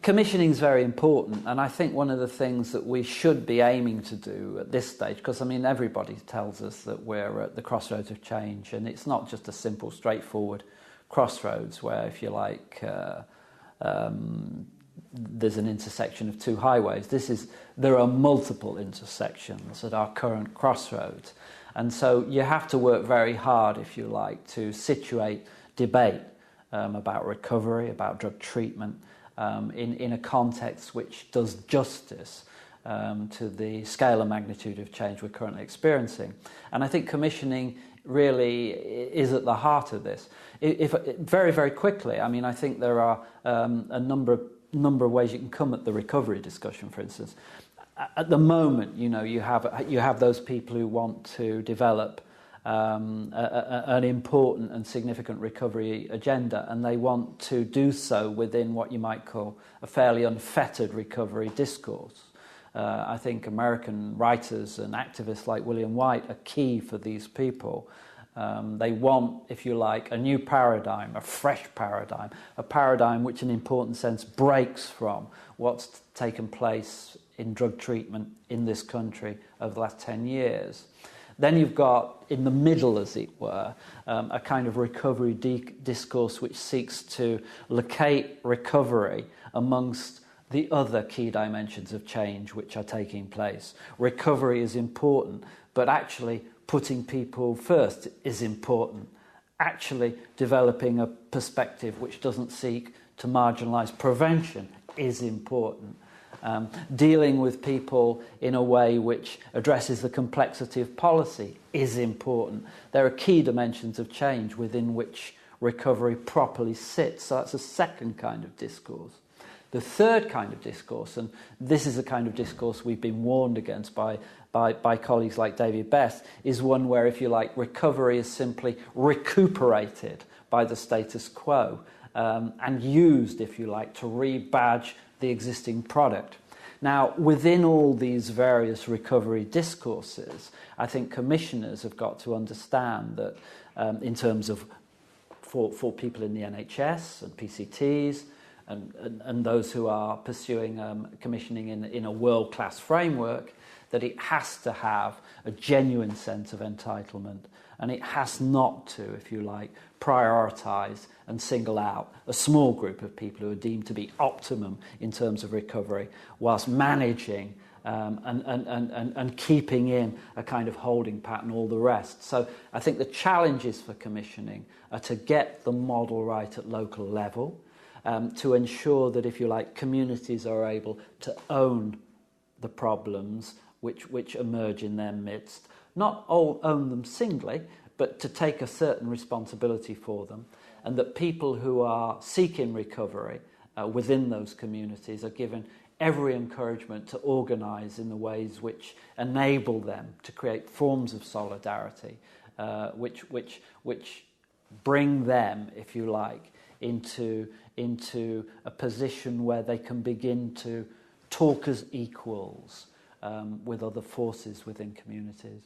Commissioning is very important, and I think one of the things that we should be aiming to do at this stage, because I mean everybody tells us that we're at the crossroads of change, and it's not just a simple, straightforward crossroads where, if you like, there's an intersection of two highways. There are multiple intersections at our current crossroads, and so you have to work very hard, if you like, to situate debate about recovery, about drug treatment, in a context which does justice to the scale and magnitude of change we're currently experiencing. And I think commissioning really is at the heart of this. If very, very quickly, I mean, I think there are a number of ways you can come at the recovery discussion, for instance. At the moment, you know, you have those people who want to develop an important and significant recovery agenda, and they want to do so within what you might call a fairly unfettered recovery discourse. I think American writers and activists like William White are key for these people. They want, if you like, a new paradigm, a fresh paradigm, a paradigm which in an important sense breaks from what's taken place in drug treatment in this country over the last 10 years. Then you've got, in the middle, as it were, a kind of recovery discourse which seeks to locate recovery amongst the other key dimensions of change which are taking place. Recovery is important, but actually putting people first is important. Actually developing a perspective which doesn't seek to marginalise prevention is important. Dealing with people in a way which addresses the complexity of policy is important. There are key dimensions of change within which recovery properly sits. So that's a second kind of discourse. The third kind of discourse, and this is a kind of discourse we've been warned against by colleagues like David Best, is one where, if you like, recovery is simply recuperated by the status quo and used, if you like, to rebadge the existing product. Now, within all these various recovery discourses, I think commissioners have got to understand that in terms of for people in the NHS and PCTs and those who are pursuing commissioning in a world-class framework, that it has to have a genuine sense of entitlement, and it has not to, if you like, prioritise and single out a small group of people who are deemed to be optimum in terms of recovery, whilst managing and keeping in a kind of holding pattern all the rest. So I think the challenges for commissioning are to get the model right at local level, to ensure that, if you like, communities are able to own the problems which emerge in their midst, not all own them singly, but to take a certain responsibility for them, and that people who are seeking recovery within those communities are given every encouragement to organise in the ways which enable them to create forms of solidarity, which bring them, if you like, into a position where they can begin to talk as equals with other forces within communities.